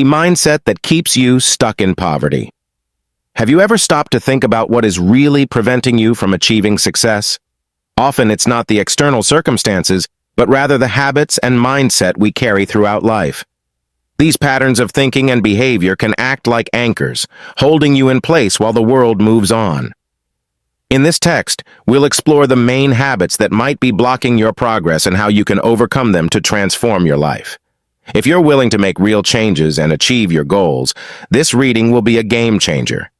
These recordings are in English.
mindset that keeps you stuck in poverty. Have you ever stopped to think about what is really preventing you from achieving success? Often it's not the external circumstances, but rather the habits and mindset we carry throughout life. These patterns of thinking and behavior can act like anchors, holding you in place while the world moves on. In this text, we'll explore the main habits that might be blocking your progress and how you can overcome them to transform your life. If you're willing to make real changes and achieve your goals, this reading will be a game changer.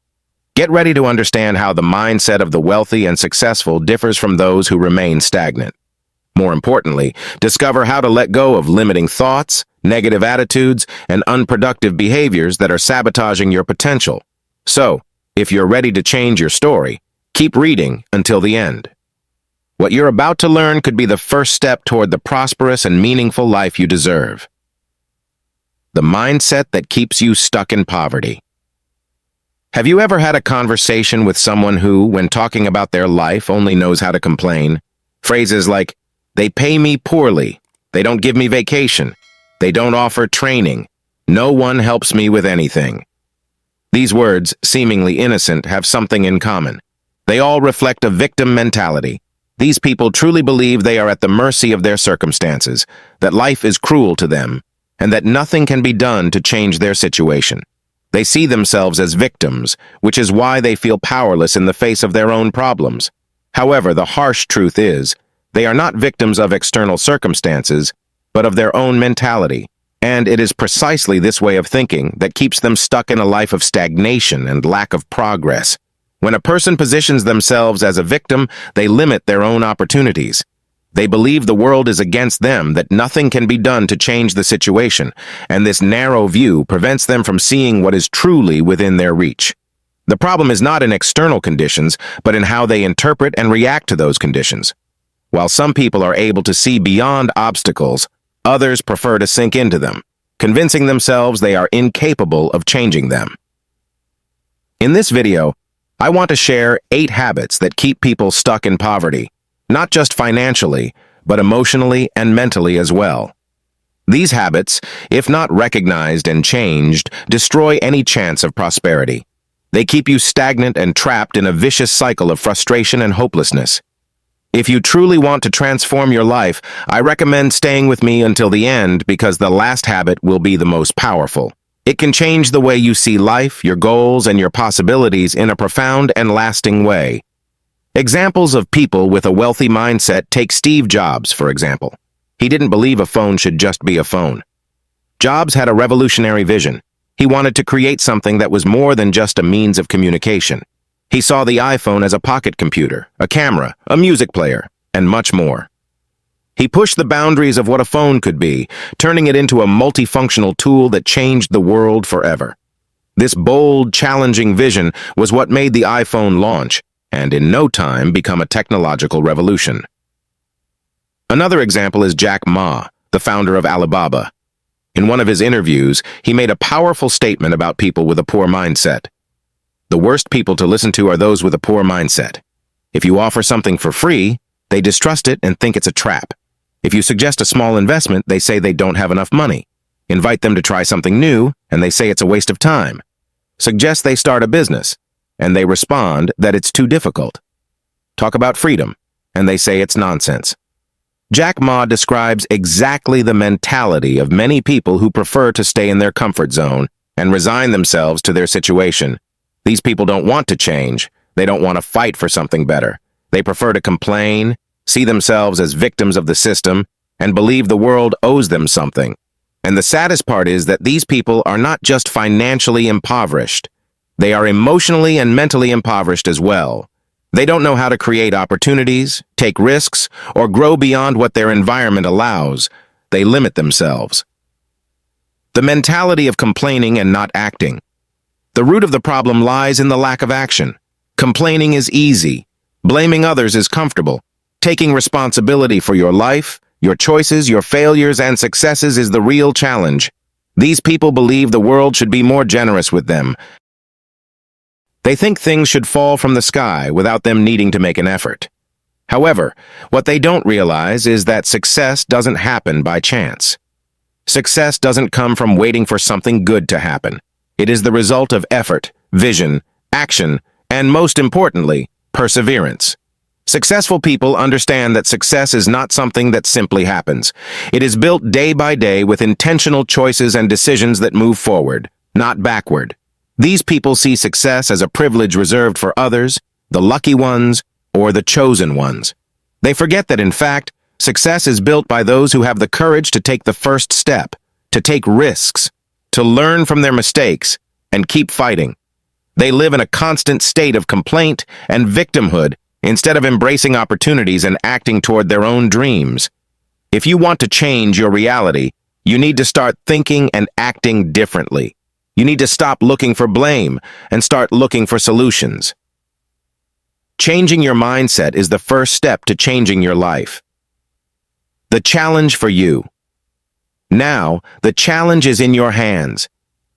Get ready to understand how the mindset of the wealthy and successful differs from those who remain stagnant. More importantly, discover how to let go of limiting thoughts, negative attitudes, and unproductive behaviors that are sabotaging your potential. So, if you're ready to change your story, keep reading until the end. What you're about to learn could be the first step toward the prosperous and meaningful life you deserve. The mindset that keeps you stuck in poverty. Have you ever had a conversation with someone who, when talking about their life, only knows how to complain? Phrases like, "They pay me poorly," "They don't give me vacation," "They don't offer training," "No one helps me with anything." These words, seemingly innocent, have something in common. They all reflect a victim mentality. These people truly believe they are at the mercy of their circumstances, that life is cruel to them, and that nothing can be done to change their situation. They see themselves as victims, which is why they feel powerless in the face of their own problems. However, the harsh truth is, they are not victims of external circumstances, but of their own mentality. And it is precisely this way of thinking that keeps them stuck in a life of stagnation and lack of progress. When a person positions themselves as a victim, they limit their own opportunities. They believe the world is against them, that nothing can be done to change the situation, and this narrow view prevents them from seeing what is truly within their reach. The problem is not in external conditions, but in how they interpret and react to those conditions. While some people are able to see beyond obstacles, others prefer to sink into them, convincing themselves they are incapable of changing them. In this video, I want to share 8 habits that keep people stuck in poverty, not just financially, but emotionally and mentally as well. These habits, if not recognized and changed, destroy any chance of prosperity. They keep you stagnant and trapped in a vicious cycle of frustration and hopelessness. If you truly want to transform your life, I recommend staying with me until the end because the last habit will be the most powerful. It can change the way you see life, your goals, and your possibilities in a profound and lasting way. Examples of people with a wealthy mindset take Steve Jobs, for example. He didn't believe a phone should just be a phone. Jobs had a revolutionary vision. He wanted to create something that was more than just a means of communication. He saw the iPhone as a pocket computer, a camera, a music player, and much more. He pushed the boundaries of what a phone could be, turning it into a multifunctional tool that changed the world forever. This bold, challenging vision was what made the iPhone launch, and in no time become a technological revolution. Another example is Jack Ma, the founder of Alibaba. In one of his interviews, he made a powerful statement about people with a poor mindset. The worst people to listen to are those with a poor mindset. If you offer something for free, they distrust it and think it's a trap. If you suggest a small investment, they say they don't have enough money. Invite them to try something new, and they say it's a waste of time. Suggest they start a business, and they respond that it's too difficult. Talk about freedom, and they say it's nonsense. Jack Ma describes exactly the mentality of many people who prefer to stay in their comfort zone and resign themselves to their situation. These people don't want to change. They don't want to fight for something better. They prefer to complain, see themselves as victims of the system, and believe the world owes them something. And the saddest part is that these people are not just financially impoverished. They are emotionally and mentally impoverished as well. They don't know how to create opportunities, take risks, or grow beyond what their environment allows. They limit themselves. The mentality of complaining and not acting. The root of the problem lies in the lack of action. Complaining is easy. Blaming others is comfortable. Taking responsibility for your life, your choices, your failures, and successes is the real challenge. These people believe the world should be more generous with them. They think things should fall from the sky without them needing to make an effort. However, what they don't realize is that success doesn't happen by chance. Success doesn't come from waiting for something good to happen. It is the result of effort, vision, action, and most importantly, perseverance. Successful people understand that success is not something that simply happens. It is built day by day with intentional choices and decisions that move forward, not backward. These people see success as a privilege reserved for others, the lucky ones, or the chosen ones. They forget that, in fact, success is built by those who have the courage to take the first step, to take risks, to learn from their mistakes, and keep fighting. They live in a constant state of complaint and victimhood instead of embracing opportunities and acting toward their own dreams. If you want to change your reality, you need to start thinking and acting differently. You need to stop looking for blame and start looking for solutions. Changing your mindset is the first step to changing your life. The challenge for you. Now, the challenge is in your hands.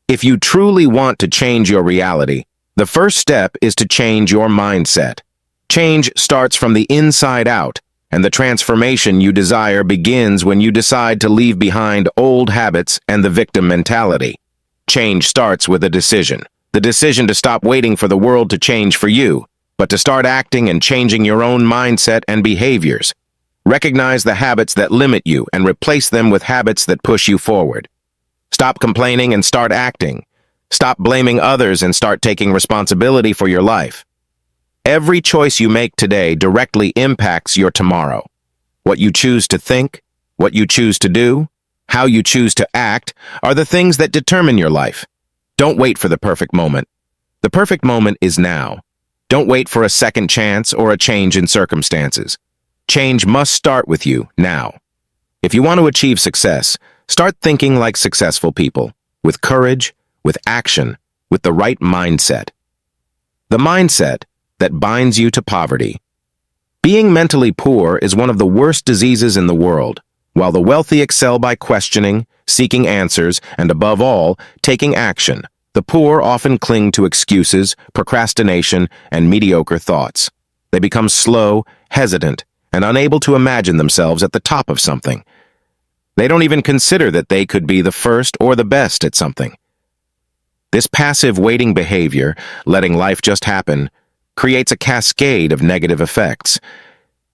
If you truly want to change your reality, the first step is to change your mindset. Change starts from the inside out, and the transformation you desire begins when you decide to leave behind old habits and the victim mentality. Change starts with a decision. The decision to stop waiting for the world to change for you, but to start acting and changing your own mindset and behaviors. Recognize the habits that limit you and replace them with habits that push you forward. Stop complaining and start acting. Stop blaming others and start taking responsibility for your life. Every choice you make today directly impacts your tomorrow. What you choose to think, what you choose to do, how you choose to act are the things that determine your life. Don't wait for the perfect moment. The perfect moment is now. Don't wait for a second chance or a change in circumstances. Change must start with you now. If you want to achieve success, start thinking like successful people, with courage, with action, with the right mindset. The mindset that binds you to poverty. Being mentally poor is one of the worst diseases in the world. While the wealthy excel by questioning, seeking answers, and above all, taking action, the poor often cling to excuses, procrastination, and mediocre thoughts. They become slow, hesitant, and unable to imagine themselves at the top of something. They don't even consider that they could be the first or the best at something. This passive waiting behavior, letting life just happen, creates a cascade of negative effects.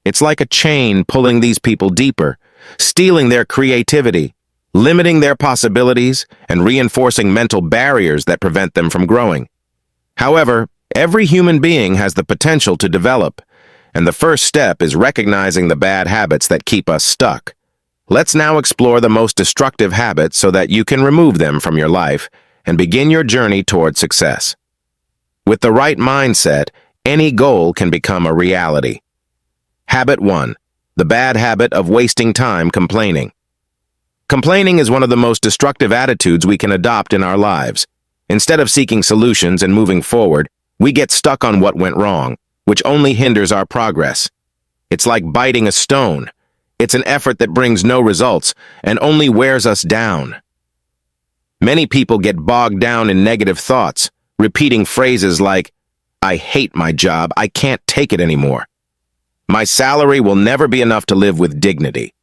It's like a chain pulling these people deeper, stealing their creativity, limiting their possibilities, and reinforcing mental barriers that prevent them from growing. However, every human being has the potential to develop, and the first step is recognizing the bad habits that keep us stuck. Let's now explore the most destructive habits so that you can remove them from your life and begin your journey toward success. With the right mindset, any goal can become a reality. Habit 1. The bad habit of wasting time complaining. Complaining is one of the most destructive attitudes we can adopt in our lives. Instead of seeking solutions and moving forward, we get stuck on what went wrong, which only hinders our progress. It's like biting a stone. It's an effort that brings no results and only wears us down. Many people get bogged down in negative thoughts, repeating phrases like, "I hate my job, I can't take it anymore. My salary will never be enough to live with dignity.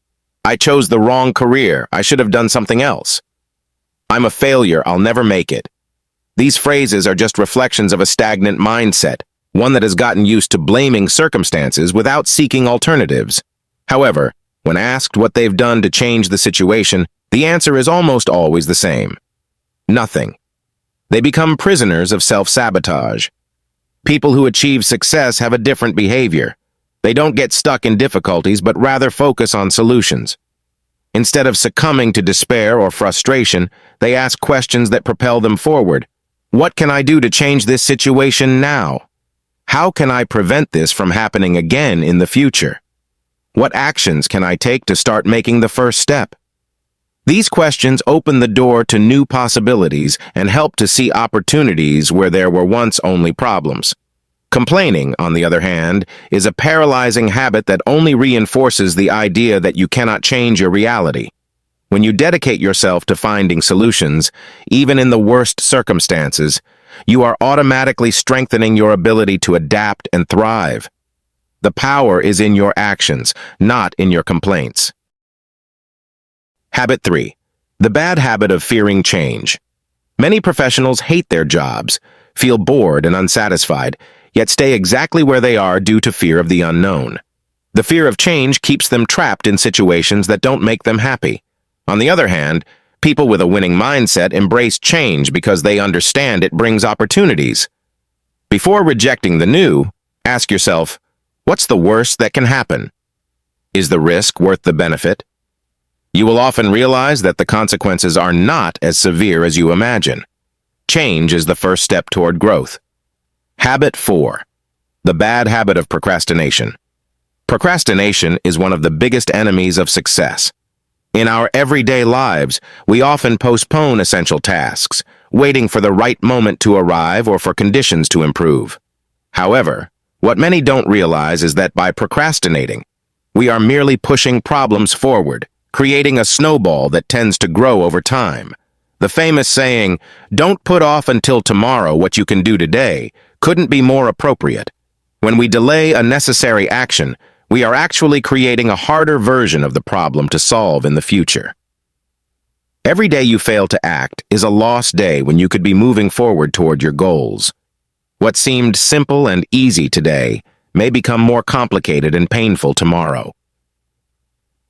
I chose the wrong career, I should have done something else. I'm a failure, I'll never make it." These phrases are just reflections of a stagnant mindset, one that has gotten used to blaming circumstances without seeking alternatives. However, when asked what they've done to change the situation, the answer is almost always the same. Nothing. They become prisoners of self-sabotage. People who achieve success have a different behavior. They don't get stuck in difficulties, but rather focus on solutions. Instead of succumbing to despair or frustration, they ask questions that propel them forward. What can I do to change this situation now? How can I prevent this from happening again in the future? What actions can I take to start making the first step? These questions open the door to new possibilities and help to see opportunities where there were once only problems. Complaining, on the other hand, is a paralyzing habit that only reinforces the idea that you cannot change your reality. When you dedicate yourself to finding solutions, even in the worst circumstances, you are automatically strengthening your ability to adapt and thrive. The power is in your actions, not in your complaints. Habit 3. The bad habit of fearing change. Many professionals hate their jobs, feel bored and unsatisfied, yet stay exactly where they are due to fear of the unknown. The fear of change keeps them trapped in situations that don't make them happy. On the other hand, people with a winning mindset embrace change because they understand it brings opportunities. Before rejecting the new, ask yourself, what's the worst that can happen? Is the risk worth the benefit? You will often realize that the consequences are not as severe as you imagine. Change is the first step toward growth. Habit 4. The bad habit of procrastination. Procrastination is one of the biggest enemies of success. In our everyday lives, we often postpone essential tasks, waiting for the right moment to arrive or for conditions to improve. However, what many don't realize is that by procrastinating, we are merely pushing problems forward, creating a snowball that tends to grow over time. The famous saying, "Don't put off until tomorrow what you can do today," couldn't be more appropriate. When we delay a necessary action, we are actually creating a harder version of the problem to solve in the future. Every day you fail to act is a lost day when you could be moving forward toward your goals. What seemed simple and easy today may become more complicated and painful tomorrow.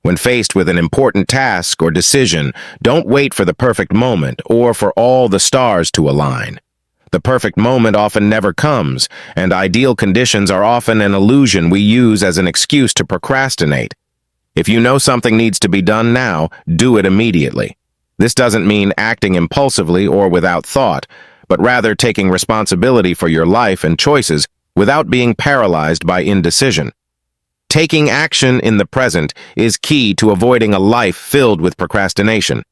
When faced with an important task or decision, don't wait for the perfect moment or for all the stars to align. The perfect moment often never comes, and ideal conditions are often an illusion we use as an excuse to procrastinate. If you know something needs to be done now, do it immediately. This doesn't mean acting impulsively or without thought, but rather taking responsibility for your life and choices without being paralyzed by indecision. Taking action in the present is key to avoiding a life filled with procrastination.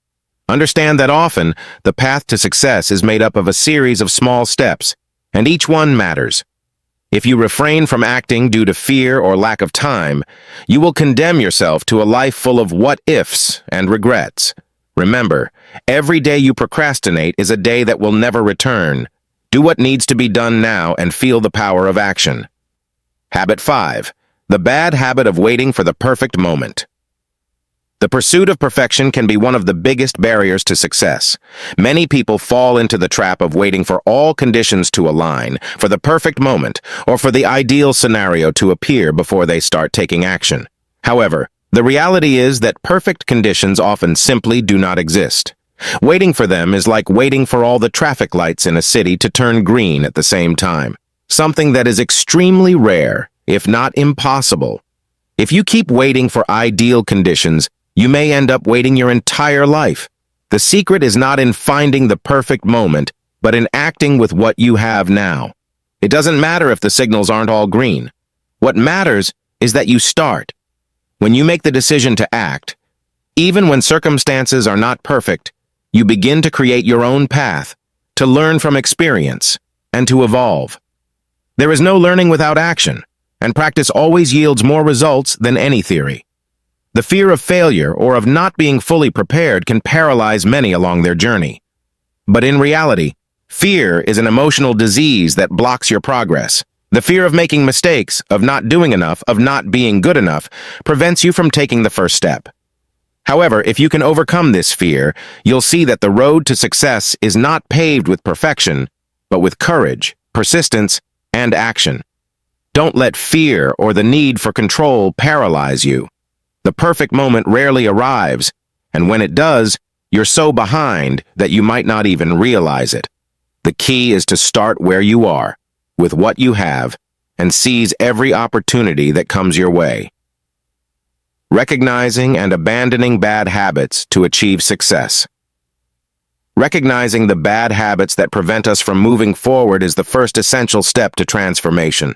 Understand that often, the path to success is made up of a series of small steps, and each one matters. If you refrain from acting due to fear or lack of time, you will condemn yourself to a life full of what-ifs and regrets. Remember, every day you procrastinate is a day that will never return. Do what needs to be done now and feel the power of action. Habit 5. The bad habit of waiting for the perfect moment. The pursuit of perfection can be one of the biggest barriers to success. Many people fall into the trap of waiting for all conditions to align, for the perfect moment, or for the ideal scenario to appear before they start taking action. However, the reality is that perfect conditions often simply do not exist. Waiting for them is like waiting for all the traffic lights in a city to turn green at the same time, something that is extremely rare, if not impossible. If you keep waiting for ideal conditions, you may end up waiting your entire life. The secret is not in finding the perfect moment, but in acting with what you have now. It doesn't matter if the signals aren't all green. What matters is that you start. When you make the decision to act, even when circumstances are not perfect, you begin to create your own path, to learn from experience, and to evolve. There is no learning without action, and practice always yields more results than any theory. The fear of failure or of not being fully prepared can paralyze many along their journey. But in reality, fear is an emotional disease that blocks your progress. The fear of making mistakes, of not doing enough, of not being good enough, prevents you from taking the first step. However, if you can overcome this fear, you'll see that the road to success is not paved with perfection, but with courage, persistence, and action. Don't let fear or the need for control paralyze you. The perfect moment rarely arrives, and when it does, you're so behind that you might not even realize it. The key is to start where you are, with what you have, and seize every opportunity that comes your way. Recognizing and abandoning bad habits to achieve success. Recognizing the bad habits that prevent us from moving forward is the first essential step to transformation.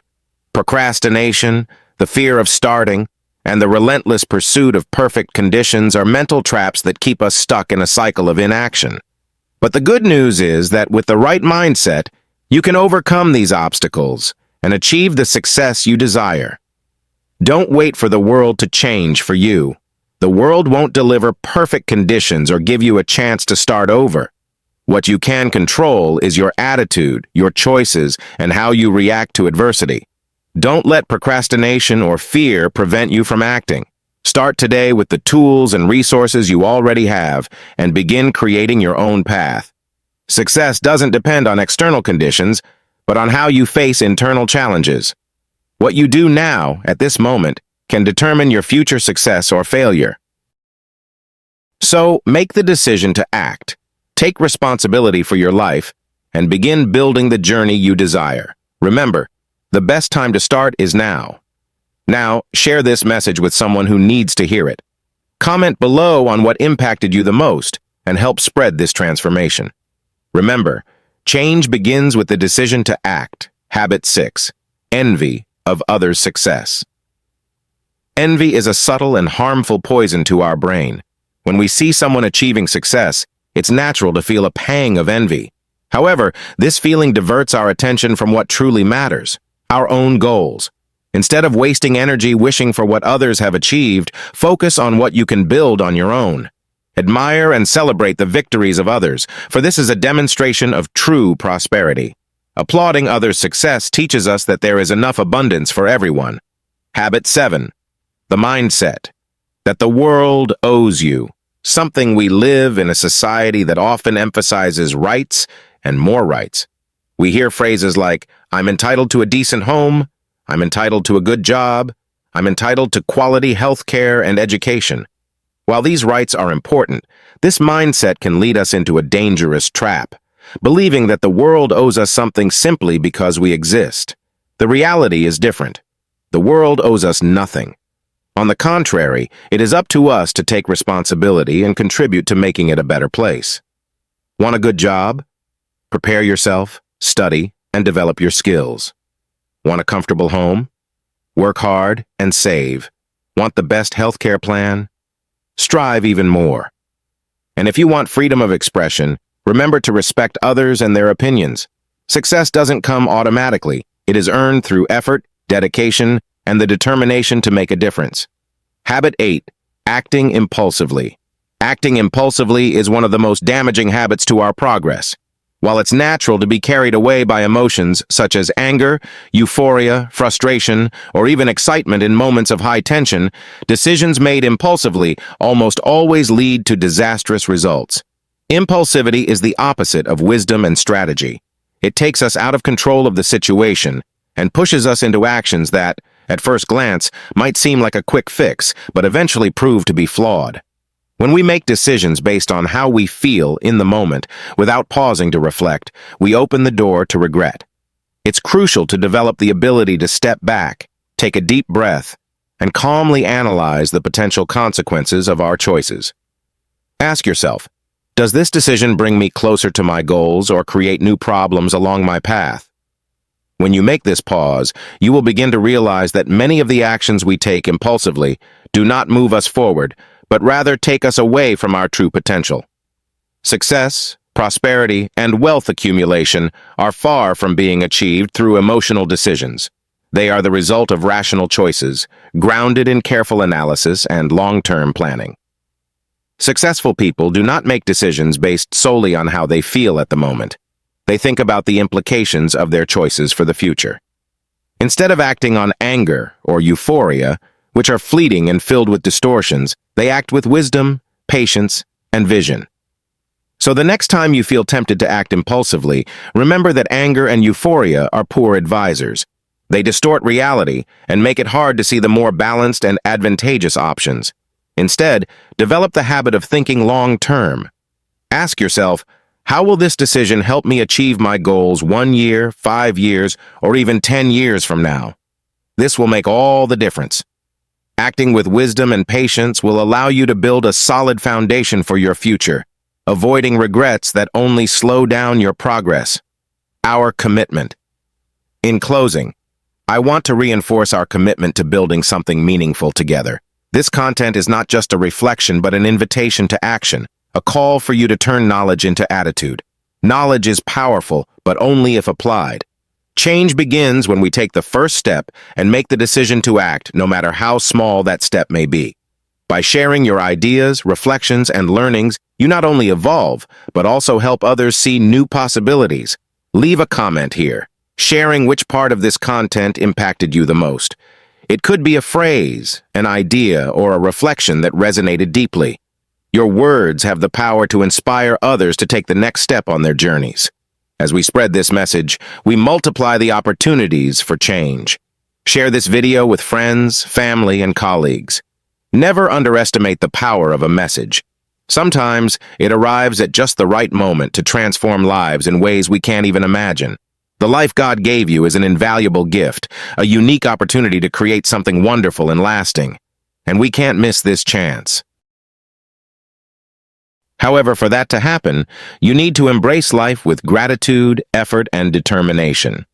Procrastination, the fear of starting, and the relentless pursuit of perfect conditions are mental traps that keep us stuck in a cycle of inaction. But the good news is that with the right mindset, you can overcome these obstacles and achieve the success you desire. Don't wait for the world to change for you. The world won't deliver perfect conditions or give you a chance to start over. What you can control is your attitude, your choices, and how you react to adversity. Don't let procrastination or fear prevent you from acting. Start today with the tools and resources you already have and begin creating your own path. Success doesn't depend on external conditions, but on how you face internal challenges. What you do now, at this moment, can determine your future success or failure. So, make the decision to act, take responsibility for your life, and begin building the journey you desire. Remember, the best time to start is now. Now, share this message with someone who needs to hear it. Comment below on what impacted you the most and help spread this transformation. Remember, change begins with the decision to act. Habit 6. Envy of others' success. Envy is a subtle and harmful poison to our brain. When we see someone achieving success, it's natural to feel a pang of envy. However, this feeling diverts our attention from what truly matters, our own goals. Instead of wasting energy wishing for what others have achieved, focus on what you can build on your own. Admire and celebrate the victories of others, for this is a demonstration of true prosperity. Applauding others' success teaches us that there is enough abundance for everyone. Habit 7. The mindset that the world owes you, something we live in a society that often emphasizes rights and more rights. We hear phrases like, I'm entitled to a decent home, I'm entitled to a good job, I'm entitled to quality health care and education. While these rights are important, this mindset can lead us into a dangerous trap, believing that the world owes us something simply because we exist. The reality is different. The world owes us nothing. On the contrary, it is up to us to take responsibility and contribute to making it a better place. Want a good job? Prepare yourself, study, and develop your skills. Want a comfortable home? Work hard and save. Want the best healthcare plan? Strive even more. And if you want freedom of expression, remember to respect others and their opinions. Success doesn't come automatically. It is earned through effort, dedication, and the determination to make a difference. Habit 8. Acting impulsively. Acting impulsively is one of the most damaging habits to our progress. While it's natural to be carried away by emotions such as anger, euphoria, frustration, or even excitement in moments of high tension, decisions made impulsively almost always lead to disastrous results. Impulsivity is the opposite of wisdom and strategy. It takes us out of control of the situation and pushes us into actions that, at first glance, might seem like a quick fix, but eventually prove to be flawed. When we make decisions based on how we feel in the moment, without pausing to reflect, we open the door to regret. It's crucial to develop the ability to step back, take a deep breath, and calmly analyze the potential consequences of our choices. Ask yourself, does this decision bring me closer to my goals or create new problems along my path? When you make this pause, you will begin to realize that many of the actions we take impulsively do not move us forward, but rather take us away from our true potential. Success, prosperity, and wealth accumulation are far from being achieved through emotional decisions. They are the result of rational choices, grounded in careful analysis and long-term planning. Successful people do not make decisions based solely on how they feel at the moment. They think about the implications of their choices for the future. Instead of acting on anger or euphoria, which are fleeting and filled with distortions, they act with wisdom, patience, and vision. So the next time you feel tempted to act impulsively, remember that anger and euphoria are poor advisors. They distort reality and make it hard to see the more balanced and advantageous options. Instead, develop the habit of thinking long-term. Ask yourself, how will this decision help me achieve my goals 1 year, 5 years, or even 10 years from now? This will make all the difference. Acting with wisdom and patience will allow you to build a solid foundation for your future, avoiding regrets that only slow down your progress. Our commitment. In closing, I want to reinforce our commitment to building something meaningful together. This content is not just a reflection but an invitation to action, a call for you to turn knowledge into attitude. Knowledge is powerful, but only if applied. Change begins when we take the first step and make the decision to act, no matter how small that step may be. By sharing your ideas, reflections, and learnings, you not only evolve, but also help others see new possibilities. Leave a comment here, sharing which part of this content impacted you the most. It could be a phrase, an idea, or a reflection that resonated deeply. Your words have the power to inspire others to take the next step on their journeys. As we spread this message, we multiply the opportunities for change. Share this video with friends, family, and colleagues. Never underestimate the power of a message. Sometimes it arrives at just the right moment to transform lives in ways we can't even imagine. The life God gave you is an invaluable gift, a unique opportunity to create something wonderful and lasting. And we can't miss this chance. However, for that to happen, you need to embrace life with gratitude, effort, and determination.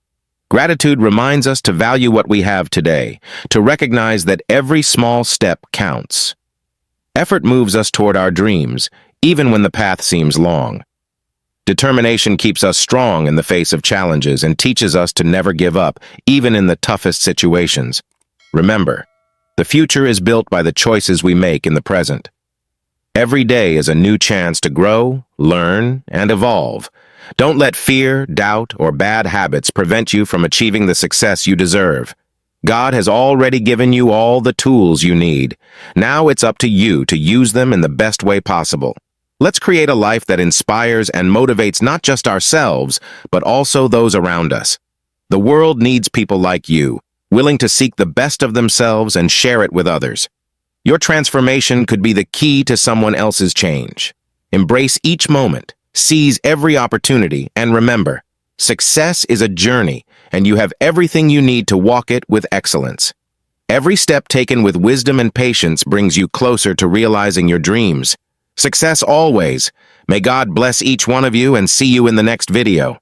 Gratitude reminds us to value what we have today, to recognize that every small step counts. Effort moves us toward our dreams, even when the path seems long. Determination keeps us strong in the face of challenges and teaches us to never give up, even in the toughest situations. Remember, the future is built by the choices we make in the present. Every day is a new chance to grow, learn, and evolve. Don't let fear, doubt, or bad habits prevent you from achieving the success you deserve. God has already given you all the tools you need. Now it's up to you to use them in the best way possible. Let's create a life that inspires and motivates not just ourselves, but also those around us. The world needs people like you, willing to seek the best of themselves and share it with others. Your transformation could be the key to someone else's change. Embrace each moment, seize every opportunity, and remember, success is a journey, and you have everything you need to walk it with excellence. Every step taken with wisdom and patience brings you closer to realizing your dreams. Success always. May God bless each one of you and see you in the next video.